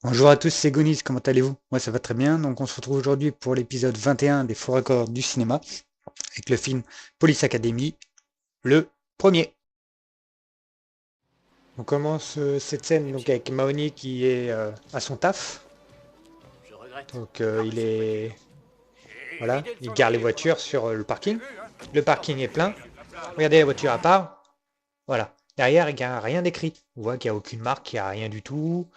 Bonjour à tous, c'est Gonis, comment allez-vous? Moi ça va très bien, donc on se retrouve aujourd'hui pour l'épisode 21 des Faux Records du cinéma, avec le film Police Academy, le premier. On commence cette scène donc avec Mahoney qui est à son taf, Je regrette. donc voilà, il gare les voitures sur le parking. Le parking est plein, regardez la voiture à part, voilà. Derrière il n'y a rien d'écrit, on voit qu'il n'y a aucune marque, il n'y a rien du tout,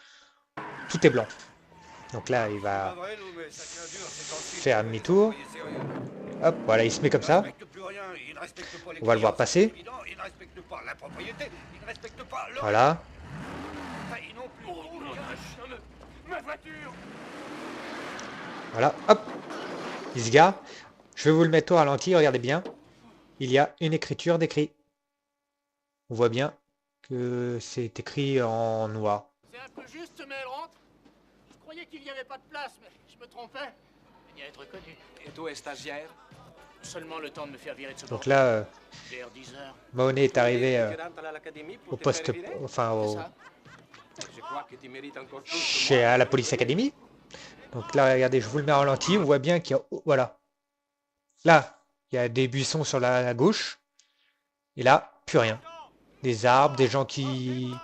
tout est blanc. Donc là il va faire demi-tour. Hop, voilà, il se met comme ça. On va le voir passer. Voilà. Voilà, hop, il se gare. Je vais vous le mettre au ralenti, regardez bien. Il y a une écriture d'écrit. On voit bien que c'est écrit en noir. C'est un peu juste, mais elle rentre. Je croyais qu'il n'y avait pas de place, mais je me trompais. Il y a être connu. Et toi, est stagiaire? Seulement le temps de me faire virer de ce Donc bordel. là, Vers 10 heures. Mahoney est arrivé Tu rentres à l'académie pour au te poste, faire virer? enfin C'est ça. Je crois que tu mérites encore plus que chez moi. à la Police Academy. Donc là, regardez, je vous le mets en ralenti. On voit bien qu'il y a, voilà. Là, il y a des buissons sur la gauche. Et là, plus rien. Des arbres, des gens qui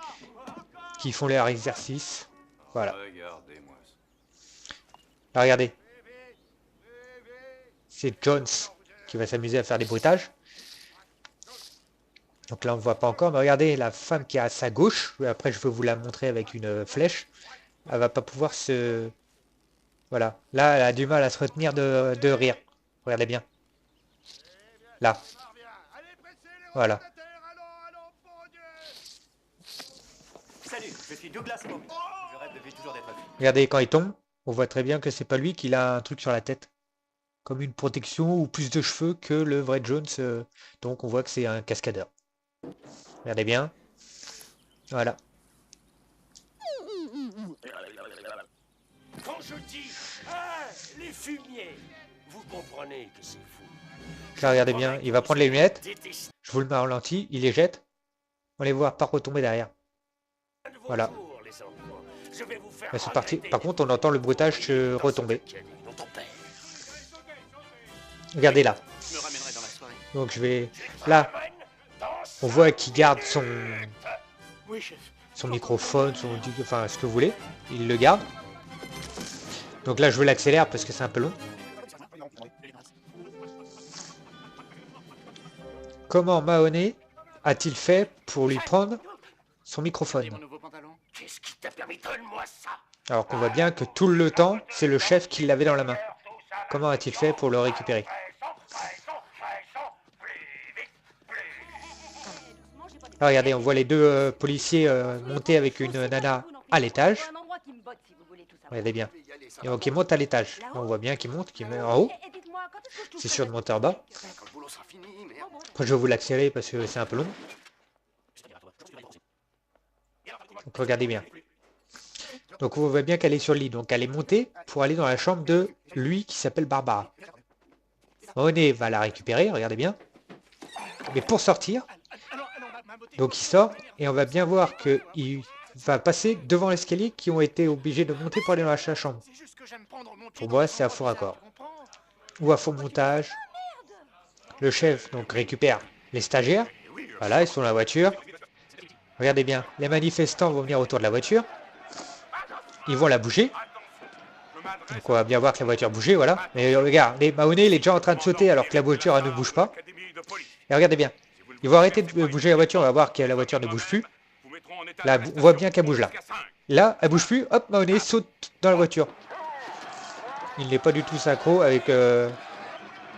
font leur exercice. Voilà. Regardez-moi ça. Là, regardez. C'est Jones qui va s'amuser à faire des bruitages. Donc là, on ne voit pas encore. Mais regardez, la femme qui est à sa gauche. Après, je vais vous la montrer avec une flèche. Elle va pas pouvoir se... Voilà. Là, elle a du mal à se retenir de rire. Regardez bien. Là. Voilà. Salut, je suis Douglas Moore. Je rêve depuis toujours d'être vu. Regardez, quand il tombe, on voit très bien que c'est pas lui qui a un truc sur la tête. Comme une protection ou plus de cheveux que le vrai Jones. Donc on voit que c'est un cascadeur. Regardez bien. Voilà. Quand je dis les fumiers, vous comprenez que c'est fou. Là, regardez bien. Il va prendre les lunettes. Je vous le mets en ralenti. Il les jette. On les voit pas retomber derrière. Voilà. Là, c'est parti. Par contre, on entend le bruitage se retomber. Regardez là. Je me ramènerai dans la soirée. Donc je vais... Là, on voit qu'il garde Oui, chef. son microphone, enfin ce que vous voulez. Il le garde. Donc là, je veux l'accélérer parce que c'est un peu long. Comment Mahoney a-t-il fait pour lui prendre son Et microphone? mon nouveau pantalon? Qu'est-ce qui t'a permis? Donne-moi ça. Alors qu'on voit bien que tout le temps, c'est le chef qui l'avait dans la main. Comment a-t-il fait pour le récupérer? Là, regardez, on voit les deux policiers monter avec une nana à l'étage. Regardez bien. Et donc ils montent à l'étage. Là, on voit bien qu'ils montent, qu'ils mettent en haut. C'est sûr de monter en bas. Quand le boulot sera fini, merde. Après, je vais vous l'accélérer parce que c'est un peu long. Donc regardez bien. Donc on voit bien qu'elle est sur le lit. Donc elle est montée pour aller dans la chambre de lui qui s'appelle Barbara. Mahoney va la récupérer, regardez bien. Mais pour sortir, donc il sort et on va bien voir qu'il va passer devant l'escalier qui ont été obligés de monter pour aller dans la chambre. C'est juste que j'aime prendre mon pied Pour dans moi, le c'est à cambouis, faux ça, raccord. tu comprends? Ou à faux montage. Le chef donc récupère les stagiaires. Voilà, ils sont dans la voiture. Regardez bien, les manifestants vont venir autour de la voiture. Ils vont la bouger. Donc on va bien voir que la voiture bougeait, voilà. Mais regarde, Mahoney il est déjà en train de sauter alors que la voiture elle ne bouge pas. Et regardez bien, ils vont arrêter de bouger la voiture, on va voir que la voiture ne bouge plus. Là, on voit bien qu'elle bouge là. Là, elle bouge plus, hop, Mahoney saute dans la voiture. Il n'est pas du tout synchro avec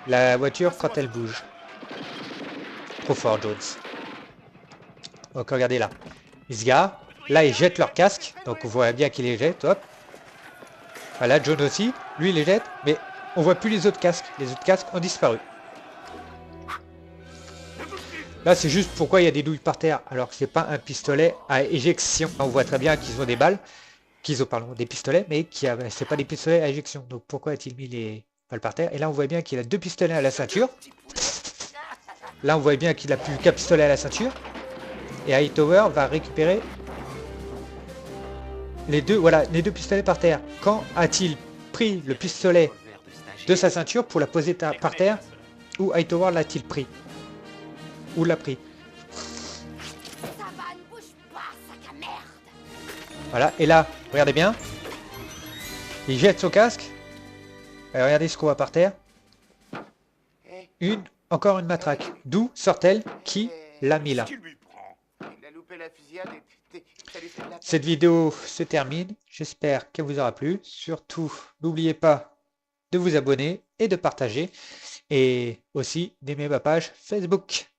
la voiture quand elle bouge. Trop fort, Jones. Donc regardez là, ils se garent. Là, ils jettent leur casque, donc on voit bien qu'ils les jettent, hop. Voilà, John aussi, lui il les jette, mais on voit plus les autres casques. Les autres casques ont disparu. Là, c'est juste pourquoi il y a des douilles par terre, alors que c'est pas un pistolet à éjection. On voit très bien qu'ils ont des balles, qu'ils ont pardon, des pistolets, mais c'est pas des pistolets à éjection. Donc pourquoi a-t-il mis les balles par terre? Et là, on voit bien qu'il a deux pistolets à la ceinture. Là, on voit bien qu'il a plus qu'un pistolet à la ceinture. Et Hightower va récupérer les deux pistolets par terre. Quand a-t-il pris le pistolet de sa ceinture pour la poser par terre? Où Hightower l'a-t-il pris? Où l'a pris? Ça va, ne bouge pas, sac à merde. Voilà, et là, regardez bien. Il jette son casque. Et regardez ce qu'on voit par terre. Encore une matraque. D'où sort-elle? Qui l'a mis là? Qu'est-ce qui lui prend? Il a loupé la fusillade et ça lui fait de la peine. Cette vidéo se termine. J'espère qu'elle vous aura plu. Surtout, n'oubliez pas de vous abonner et de partager. Et aussi d'aimer ma page Facebook.